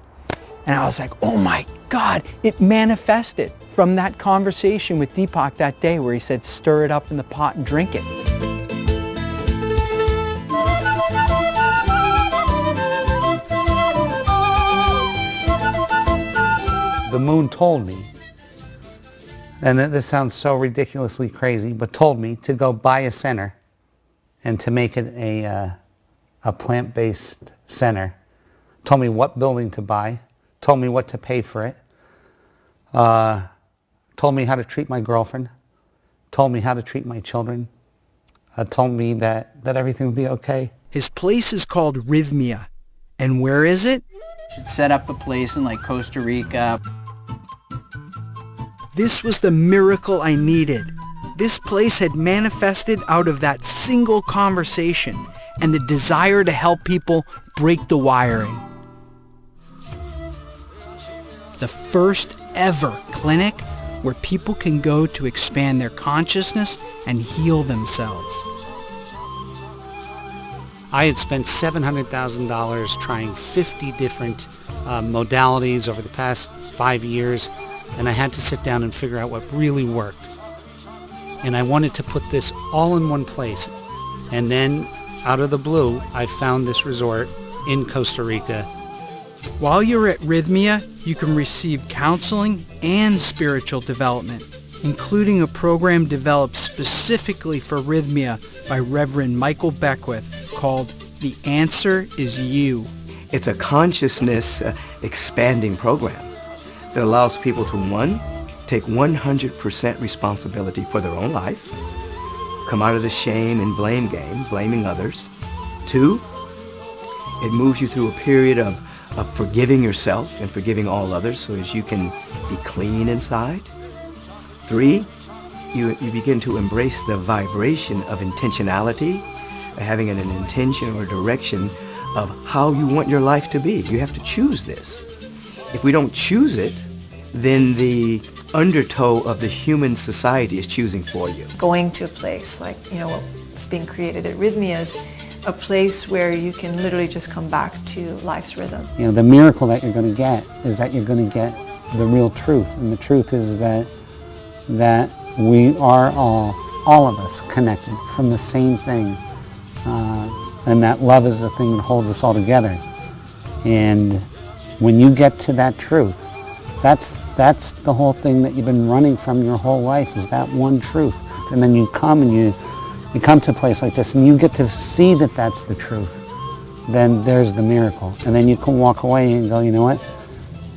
And I was like, oh my God, it manifested from that conversation with Deepak that day where he said, stir it up in the pot and drink it. The moon told me, and this sounds so ridiculously crazy, but told me to go buy a center and to make it a plant-based center. Told me what building to buy, told me what to pay for it, told me how to treat my girlfriend, told me how to treat my children, told me that everything would be okay. His place is called Rhythmia. And where is it? Should set up a place in like Costa Rica. This was the miracle I needed. This place had manifested out of that single conversation and the desire to help people break the wiring. The first ever clinic where people can go to expand their consciousness and heal themselves. I had spent $700,000 trying 50 different modalities over the past 5 years, and I had to sit down and figure out what really worked. And I wanted to put this all in one place. And then, out of the blue, I found this resort in Costa Rica. While you're at Rhythmia, you can receive counseling and spiritual development, including a program developed specifically for Rhythmia by Reverend Michael Beckwith called The Answer Is You. It's a consciousness expanding program that allows people to, one, take 100% responsibility for their own life, come out of the shame and blame game, blaming others. 2, it moves you through a period of forgiving yourself and forgiving all others so as you can be clean inside. 3, you begin to embrace the vibration of intentionality, having an intention or direction of how you want your life to be. You have to choose this. If we don't choose it, then the undertow of the human society is choosing for you. Going to a place like, what's being created at Rhythmia is a place where you can literally just come back to life's rhythm. The miracle that you're going to get is that you're going to get the real truth. And the truth is that we are all of us connected from the same thing. And that love is the thing that holds us all together. And when you get to that truth, that's That's the whole thing that you've been running from your whole life, is that one truth. And then you come and you come to a place like this and you get to see that that's the truth. Then there's the miracle. And then you can walk away and go, you know what?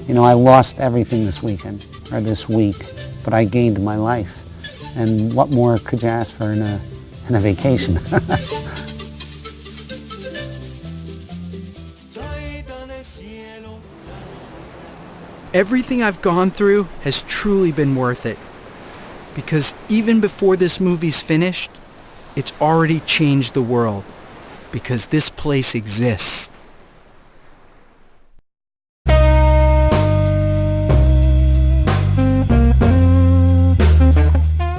You know, I lost everything this weekend or this week, but I gained my life. And what more could you ask for in a vacation? Everything I've gone through has truly been worth it. Because even before this movie's finished, it's already changed the world. Because this place exists.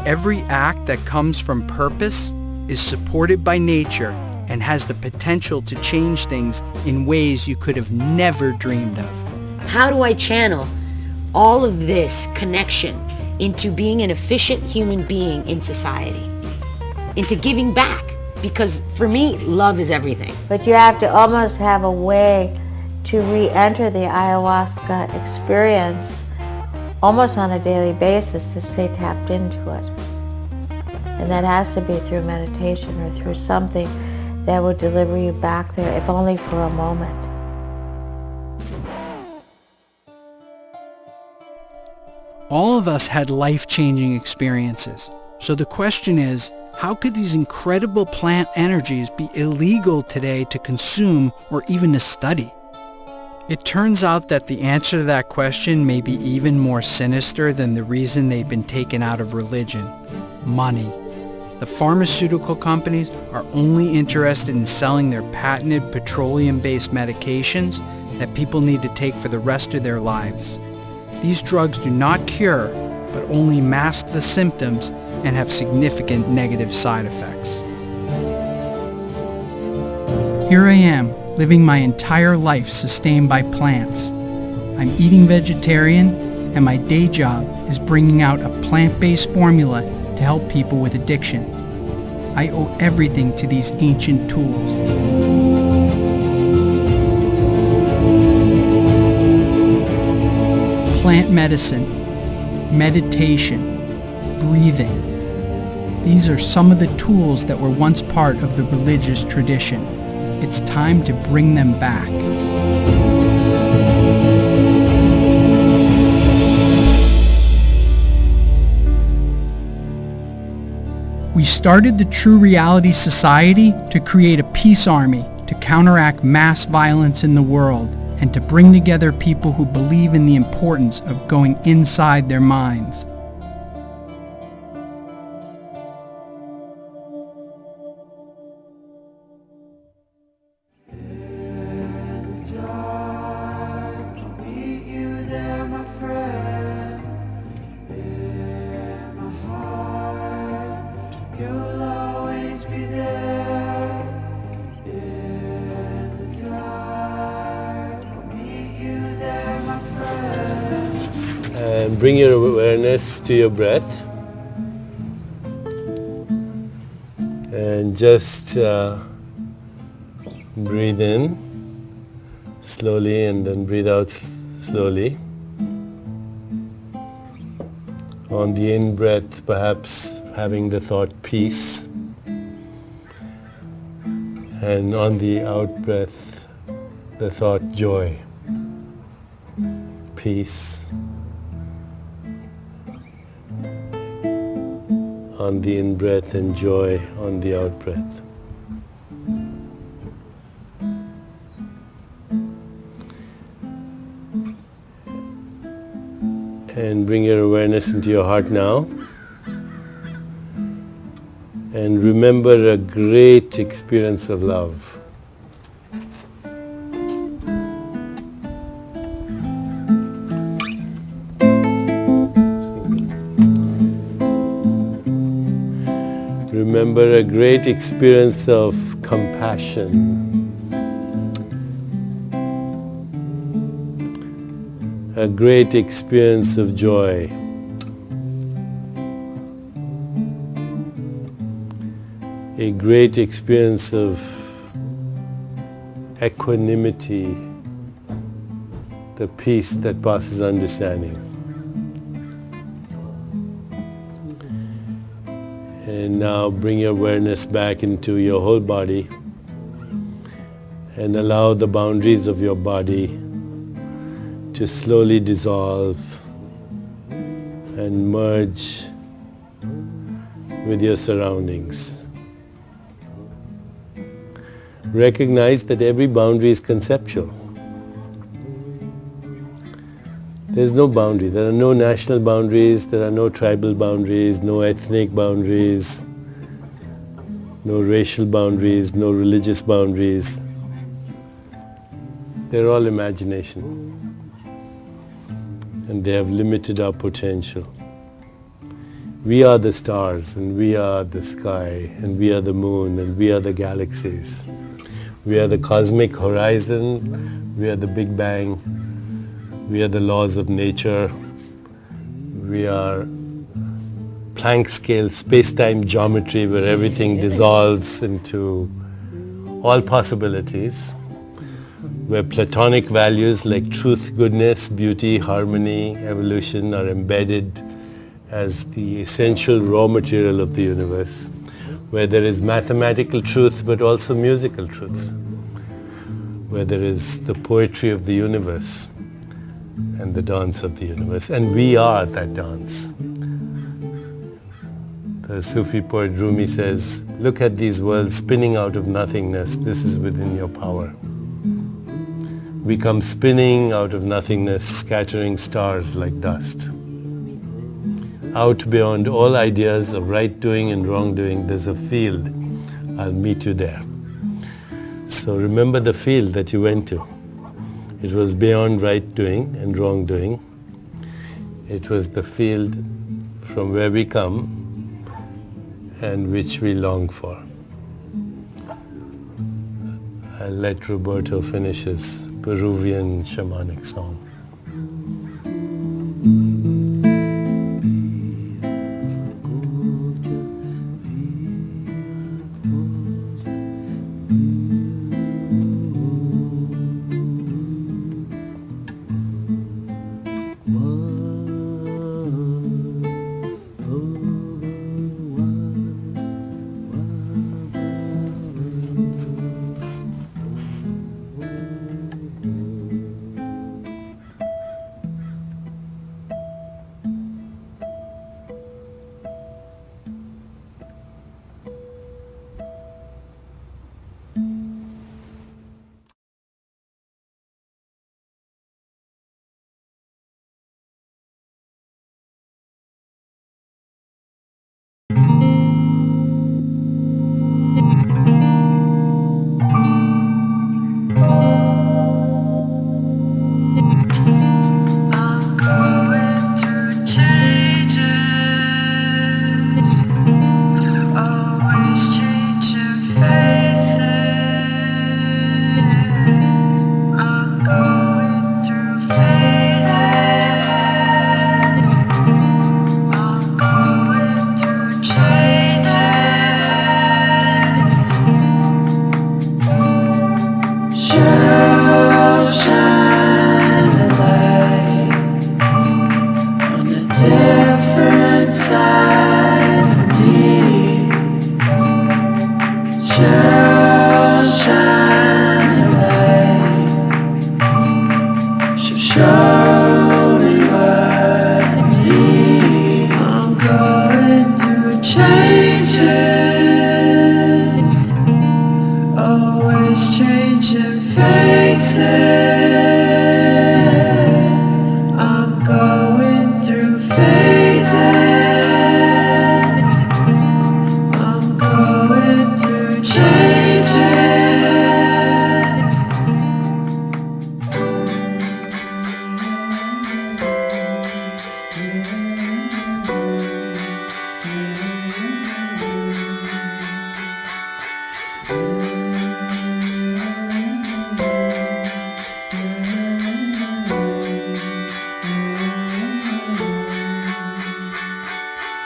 Every act that comes from purpose is supported by nature and has the potential to change things in ways you could have never dreamed of. How do I channel all of this connection into being an efficient human being in society, into giving back? Because for me, love is everything. But you have to almost have a way to re-enter the ayahuasca experience almost on a daily basis to stay tapped into it. And that has to be through meditation or through something that will deliver you back there, if only for a moment. All of us had life-changing experiences. So the question is, how could these incredible plant energies be illegal today to consume or even to study? It turns out that the answer to that question may be even more sinister than the reason they've been taken out of religion: money. The pharmaceutical companies are only interested in selling their patented petroleum-based medications that people need to take for the rest of their lives. These drugs do not cure, but only mask the symptoms and have significant negative side effects. Here I am, living my entire life sustained by plants. I'm eating vegetarian, and my day job is bringing out a plant-based formula to help people with addiction. I owe everything to these ancient tools. Plant medicine, meditation, breathing. These are some of the tools that were once part of the religious tradition. It's time to bring them back. We started the True Reality Society to create a peace army to counteract mass violence in the world and to bring together people who believe in the importance of going inside their minds. And bring your awareness to your breath. And just breathe in slowly and then breathe out slowly. On the in-breath, perhaps having the thought peace. And on the out-breath, the thought joy, peace. On the in-breath and joy on the out-breath. And bring your awareness into your heart now. And remember a great experience of love. Remember a great experience of compassion. A great experience of joy. A great experience of equanimity, the peace that passes understanding. And now bring your awareness back into your whole body and allow the boundaries of your body to slowly dissolve and merge with your surroundings. Recognize that every boundary is conceptual. There's no boundary. There are no national boundaries, there are no tribal boundaries, no ethnic boundaries, no racial boundaries, no religious boundaries. They're all imagination. And they have limited our potential. We are the stars, and we are the sky, and we are the moon, and we are the galaxies. We are the cosmic horizon, we are the Big Bang, we are the laws of nature, we are Planck scale space-time geometry where everything dissolves into all possibilities, where Platonic values like truth, goodness, beauty, harmony, evolution are embedded as the essential raw material of the universe, where there is mathematical truth but also musical truth, where there is the poetry of the universe and the dance of the universe, and we are that dance. The Sufi poet Rumi says, look at these worlds spinning out of nothingness, this is within your power. We come spinning out of nothingness, scattering stars like dust. Out beyond all ideas of right doing and wrong doing, there's a field. I'll meet you there. So remember the field that you went to. It was beyond right doing and wrong doing. It was the field from where we come and which we long for. I'll let Roberto finish his Peruvian shamanic song.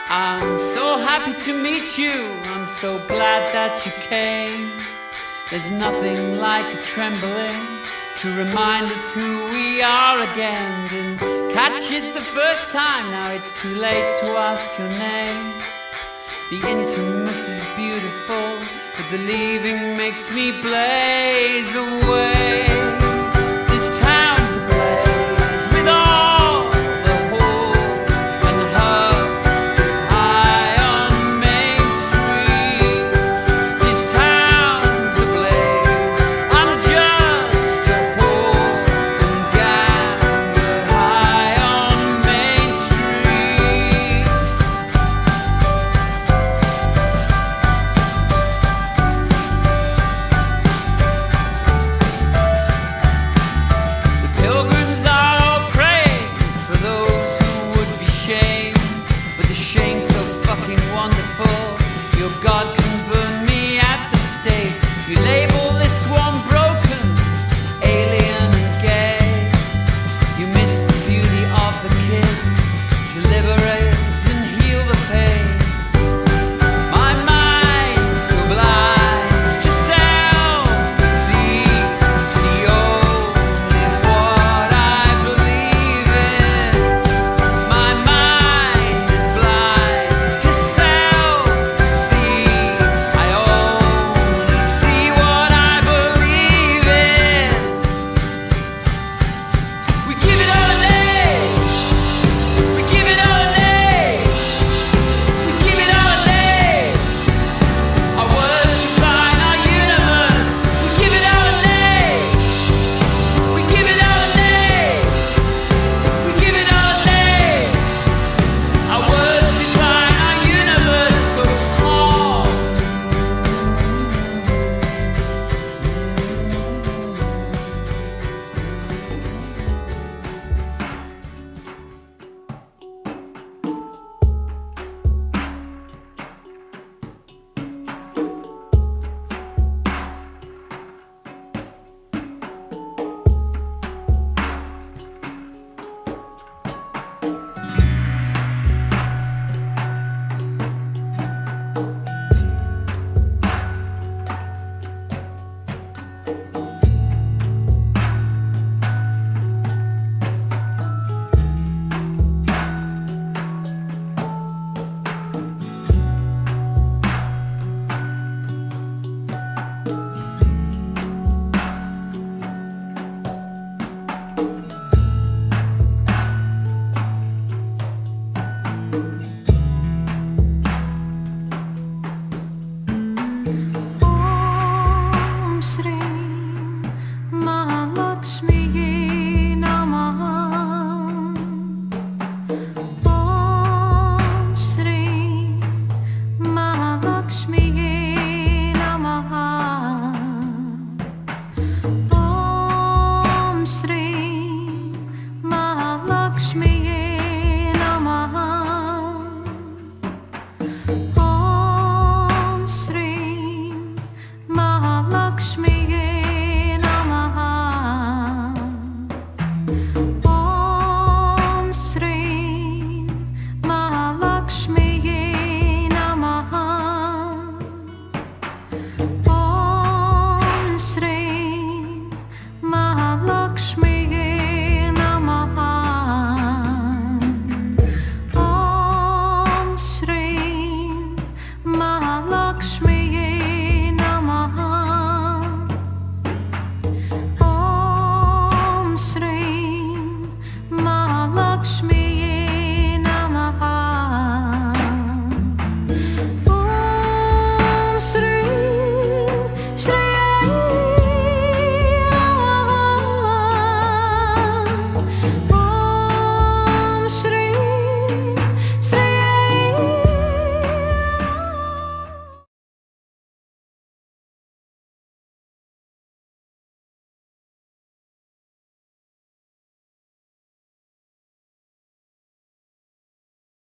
I'm so happy to meet you. I'm so glad that you came. There's nothing like a trembling to remind us who we are again. Didn't catch it the first time, now it's too late to ask your name. The intimacy is beautiful, but the leaving makes me blaze away.